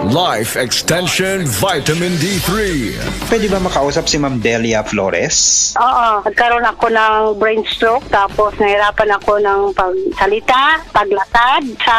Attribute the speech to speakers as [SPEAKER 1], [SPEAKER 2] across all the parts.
[SPEAKER 1] Life Extension Vitamin D3.
[SPEAKER 2] Pwede ba makausap si Ma'am Delia Flores?
[SPEAKER 3] Oo, nagkaroon ako ng brain stroke, tapos nahirapan ako ng pagsalita, paglatad. Sa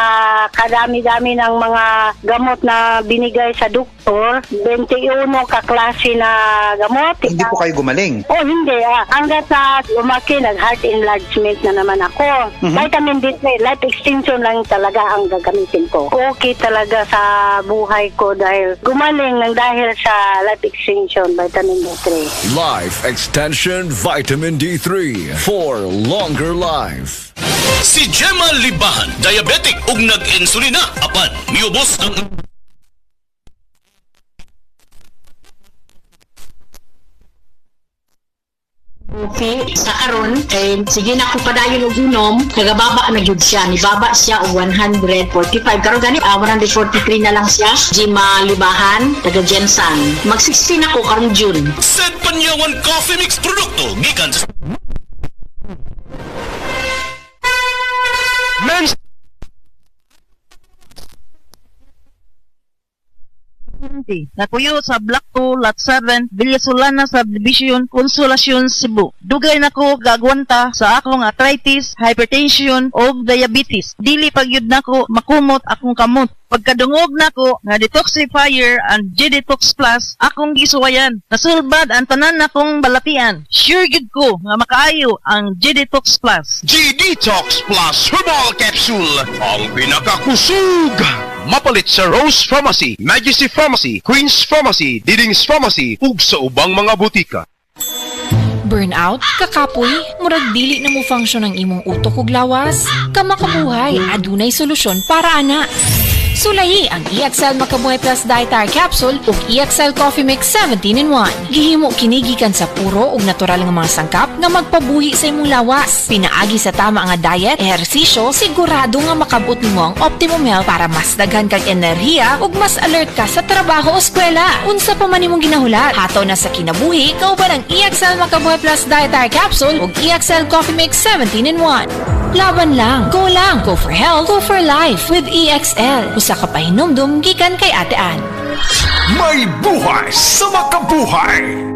[SPEAKER 3] kadami-dami ng mga gamot na binigay sa doktor, 21 kaklase na gamot.
[SPEAKER 2] Hindi po kayo gumaling?
[SPEAKER 3] Oh, hindi. Hanggat na lumaki, nag-heart enlargement na naman ako. Vitamin D3, life extension lang talaga ang gagamitin ko. Okay talaga sa buhay ko dahil gumaling ng dahil sa life extension, vitamin D3.
[SPEAKER 1] Life Extension Vitamin D3 for longer life.
[SPEAKER 4] Si Gemma Libahan, diabetic ug nag-insulina, apan miubos ang
[SPEAKER 5] Okay, sa aron sige na ako padayon og inom, nagababa na gyud siya, nibaba siya og 145 karon gani 143 na lang siya. Gemma Libahan, taga Jensan. Mag-16 ako karong June.
[SPEAKER 4] Said Panyawan Coffee Mix produkto gikan sa Men's
[SPEAKER 6] Nakuyo sa Block 2, Lot 7, Villasolana Subdivision, Consolacion, Cebu. Dugay nako gagwanta sa akong arthritis, hypertension o diabetes. Dili pagyud nako makumot akong kamot. Pagkadungog nako nga detoxifier and G-Detox Plus akong gisuwayan. Nasulbad ang tanan nakong balatian. Sure gid ko nga makaayo ang G-Detox Plus.
[SPEAKER 7] G-Detox Plus Herbal Capsule, ang pinakakusog. Mapalit sa Rose Pharmacy, Majesty Pharmacy, Queen's Pharmacy, Diding's Pharmacy, ug sa ubang mga butika.
[SPEAKER 8] Burnout, kakapoy, murag dili na mo function ang imong utok ug lawas. Kamakabuhay, adunay solusyon para ana. Sulayi ang EXL Makabuhay Plus Dietary Capsule ug EXL Coffee Mix 17-in-1. Gihimo kinigikan sa puro ug natural nga mga sangkap nga magpabuhi sa imong lawas. Pinaagi sa tama nga diet, ehersisyo, sigurado nga makabot nimo ang optimum health para mas daghan kag enerhiya ug mas alert ka sa trabaho o eskwela. Unsa pa man imong ginahulat, hataw na sa kinabuhi, kauban ang EXL Makabuhay Plus Dietary Capsule ug EXL Coffee Mix 17-in-1. Laban lang, go for health, go for life with EXL. Usa ka pahinumdum gikan kay Ate Ann.
[SPEAKER 1] May buhay sa makabuhay!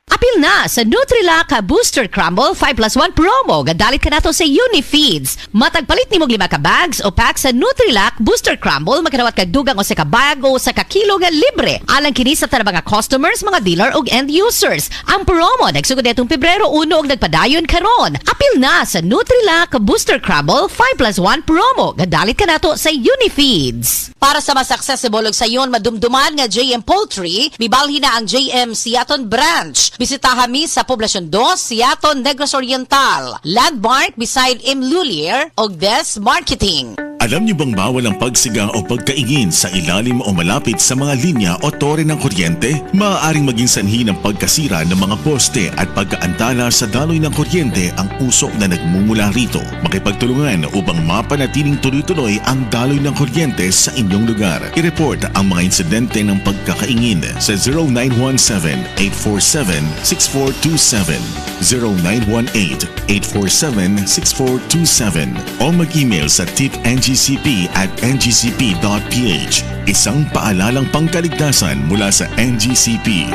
[SPEAKER 9] Apil na sa Nutrilak Booster Crumble 5+1 promo. Gadalit ka nato sa Unifeeds. Matagpalit ni mong 5 ka bags o pack sa Nutrilak Booster Crumble, magkanawat kag dugang o sa ka bag o sa ka kilo nga libre. Alang kini sa tanang mga customers, mga dealer ug end users. Ang promo nagsugod itong Pebrero 1 ug nagpadayon karon. Apil na sa Nutrilak Booster Crumble 5+1 promo. Gadalit ka nato sa Unifeeds. Para sa mas accessible ug sayon madumduman nga JM Poultry, mibalhin na ang JM Siaton Branch. Bisitahan mi sa Poblasyon 2, Siaton, Negros Oriental. Landmark beside M. Lulier o Des Marketing.
[SPEAKER 4] Alam niyo bang bawal ang pagsiga o pagkaingin sa ilalim o malapit sa mga linya o tore ng kuryente? Maaaring maging sanhi ng pagkasira ng mga poste at pagkaantala sa daloy ng kuryente ang usok na nagmumula rito. Makipagtulungan upang mapanatiling tuloy-tuloy ang daloy ng kuryente sa inyong lugar. I-report ang mga insidente ng pagkakaingin sa 0917-847-6427, 0918-847-6427 o mag-email sa tipngcp@ngcp.ph. Isang paalalang pangkaligtasan mula sa NGCP.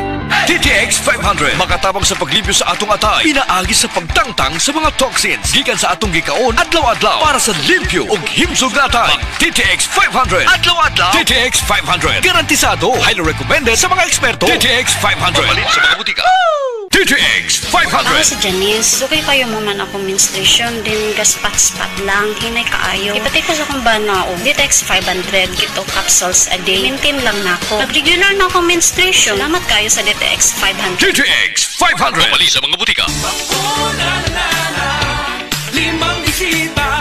[SPEAKER 7] TTX 500 makatabang sa paglibyo sa atong atay, pinaagi sa pagtangtang sa mga toxins gikan sa atong gikaon adlaw-adlaw para sa limpyo ug himsog na atay. TTX 500 adlaw-adlaw. TTX 500 garantisado, highly recommended sa mga eksperto. TTX 500 mabalin sa mga butika. TTX 500.
[SPEAKER 10] Ako si Janice. Okay kayo mo man ako menstruation, din gaspat-spat lang, hinay kaayo. Ipatay ko sa kong banao. TTX 500, gito capsules a day. Maintain lang na ako. Nag-regular na ako menstruation. Salamat kayo sa TTX 500.
[SPEAKER 7] TTX 500 mabali sa mga butika. Limang bisita.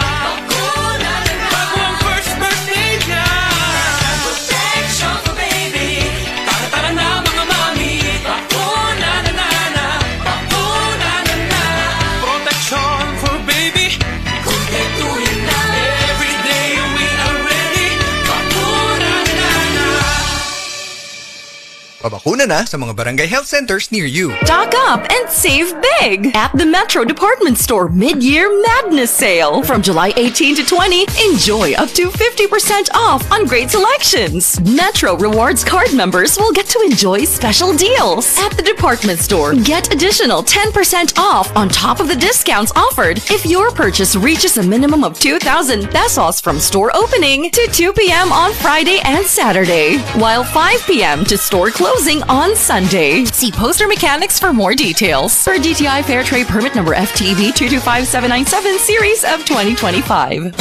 [SPEAKER 11] Pabakuna na sa mga barangay health centers near you.
[SPEAKER 12] Stock up and save big at the Metro Department Store Mid-Year Madness Sale. From July 18 to 20, enjoy up to 50% off on great selections. Metro Rewards card members will get to enjoy special deals. At the department store, get additional 10% off on top of the discounts offered if your purchase reaches a minimum of 2,000 pesos from store opening to 2 p.m. on Friday and Saturday, while 5 p.m. to store closing on Sunday. See Poster Mechanics for more details. Per DTI Fair Trade Permit number FTEB 225797 series of 2025.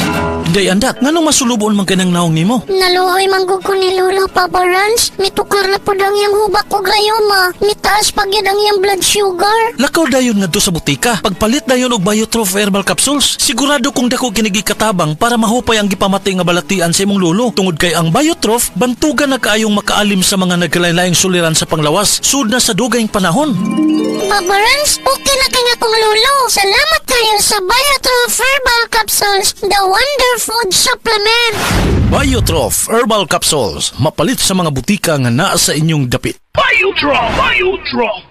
[SPEAKER 13] Day andak, nganong masulubon man kanang naong nimo?
[SPEAKER 14] Naluhoy manggug ko ni Lolo Papa Rans. Mitukar na po dang yung hubak ko gayoma. Mitaas pag yan ang yung blood sugar.
[SPEAKER 13] Lakaw dayon nga do sa butika. Pagpalit dayon og Biotrof Herbal Capsules. Sigurado kung dako kinigi katabang para mahupay ang gipamatay nga balatian sa imong lolo. Tungod kay ang Biotrof, bantugan na kaayong makaalim sa mga nagkalain-laing suliran sa panglawas. Sud na sa dugayng panahon.
[SPEAKER 14] Papa Rans, okay na kaya kong lolo. Salamat kayo sa Biotrof Herbal Capsules, the wonder food supplement.
[SPEAKER 13] Biotrof Herbal Capsules. Mapalit sa mga butika nga naa sa inyong dapit.
[SPEAKER 15] Biotrof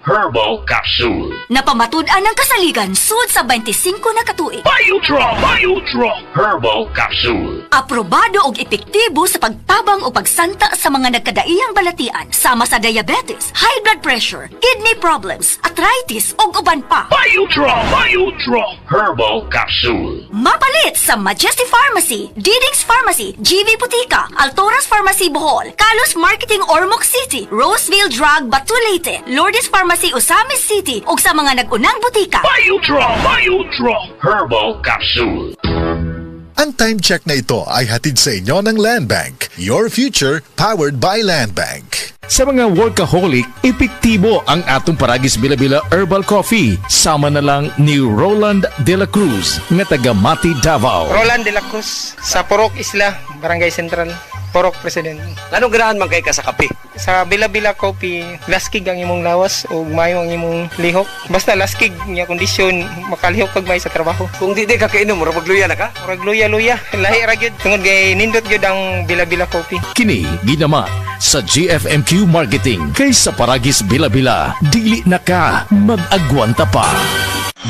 [SPEAKER 15] Herbal Capsule.
[SPEAKER 16] Napamatud-an ang kasaligan sud sa 25 na katuig.
[SPEAKER 15] Biotrof Herbal Capsule.
[SPEAKER 16] Aprobado og epektibo sa pagtabang o pagsanta sa mga nagkadaiyang balatian sama sa diabetes, high blood pressure, kidney problems, arthritis ug uban pa.
[SPEAKER 15] Biotrof Herbal Capsule.
[SPEAKER 16] Mapalit sa Majesty Pharmacy, Diding's Pharmacy, GV Butika, Altoras Pharmacy Bohol, Kalos Marketing Ormoc City, Roseville Drug Batulete, Lourdes Pharmacy Osamis City ug sa mga nag-unang butika.
[SPEAKER 15] Biotrof Herbal Capsule.
[SPEAKER 17] Ang time check na ito ay hatid sa inyo ng Land Bank. Your future powered by Land Bank.
[SPEAKER 18] Sa mga workaholic, epektibo ang atong Paragis Bila-Bila Herbal Coffee. Sama na lang ni Roland De La Cruz nga taga Mati, Davao.
[SPEAKER 19] Roland De La Cruz sa Purok Isla, Barangay Central, Purok President.
[SPEAKER 20] Anong ganahan man kay ka sa kape?
[SPEAKER 19] Sa Bila-Bila Coffee, laskig ang imong lawas o mayo ang imong lihok. Basta laskig niya kondisyon, makalihok kag may sa trabaho.
[SPEAKER 20] Kung di ka kainom, mura magluya na ka?
[SPEAKER 19] Mura luya-luya. Lahi ra gyud tungod kay nindot gyud ang Bila-Bila Coffee.
[SPEAKER 18] Kini ginama sa GFMQ Marketing. Kay sa Paragis Bila-Bila, dili na ka mag-agwanta pa.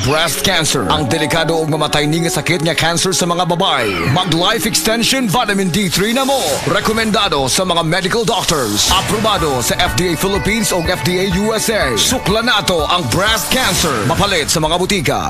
[SPEAKER 1] Breast cancer, ang delikado ug mamatay ni nga sakit nga cancer sa mga babae. Mag Life Extension Vitamin D3 na mo. Rekomendado sa mga medical doctors. Aprobado sa FDA Philippines ug FDA USA. Sukla nato ang breast cancer. Mapalit sa mga butika.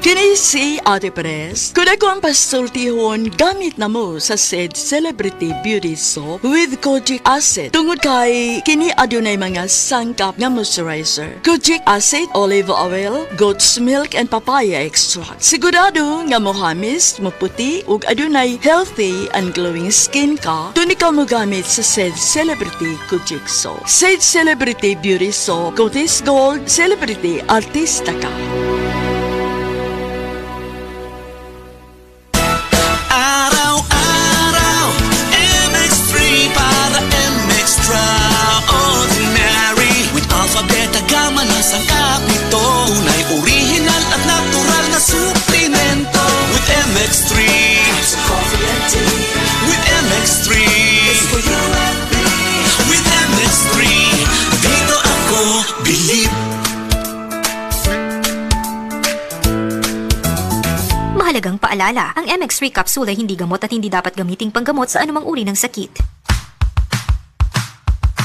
[SPEAKER 21] Kini si Ate Perez. Kung ako ang pasultihon, gamit na mo sa said Celebrity Beauty Soap with Kojic Acid. Tungod kay kini adunay mga sangkap nga moisturizer. Kojic Acid, olive oil, goat's milk, and papaya extract. Sigurado nga mohamis, maputi, ug adunay healthy and glowing skin ka, tuni ka mo gamit sa said Celebrity Kojic Soap. Said Celebrity Beauty Soap, Cotis Gold, Celebrity Artista ka.
[SPEAKER 22] Ang kapito, tunay original at natural na suplemento. With MX3, it's a coffee and tea. With MX3, it's for you and me. With MX3, dito ako believe.
[SPEAKER 16] Mahalagang paalala, ang MX3 capsule ay hindi gamot at hindi dapat gamiting panggamot sa anumang uri ng sakit.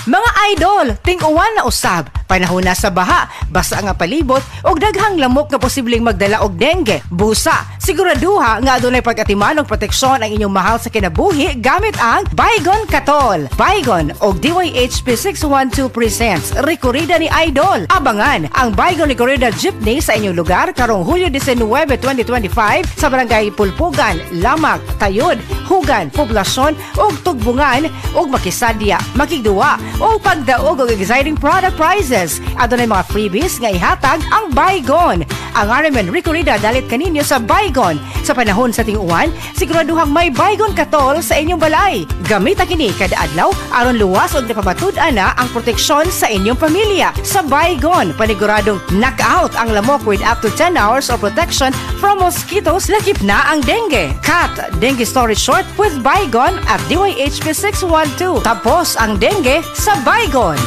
[SPEAKER 23] Mga idol, ting-uwan na usab. Panahon na sa baha, basa nga palibot, og daghang lamok nga posibleng magdala og dengue, busa. Siguraduha nga adunay pag-atiman og proteksyon ang inyong mahal sa kinabuhi gamit ang Baygon Katol. Baygon og DYHP 612 presents Recorrida ni Idol. Abangan ang Baygon Recorrida Jeepney sa inyong lugar karong Hulyo 19, 2025 sa Barangay Pulpugan, Lamag, Tayod, Hugan, Poblasyon ug Tugbungan ug Makisadya, Makigduwa o pagdaog og exciting product prizes. Adunay mga freebies nga ihatag ang Baygon. Ang Aramen Ricorida dalit kaninyo sa Baygon. Sa panahon sa ting-uwan, siguraduhang may Baygon katol sa inyong balay. Gamita kini kada adlaw aron luwas og napabatud-an na ang proteksyon sa inyong pamilya. Sa Baygon, paniguradong knockout ang lamok with up to 10 hours of protection from mosquitoes, lakip na ang dengue. Cut dengue storage short with Baygon at DYHP 612. Tapos ang dengue sa Baygon.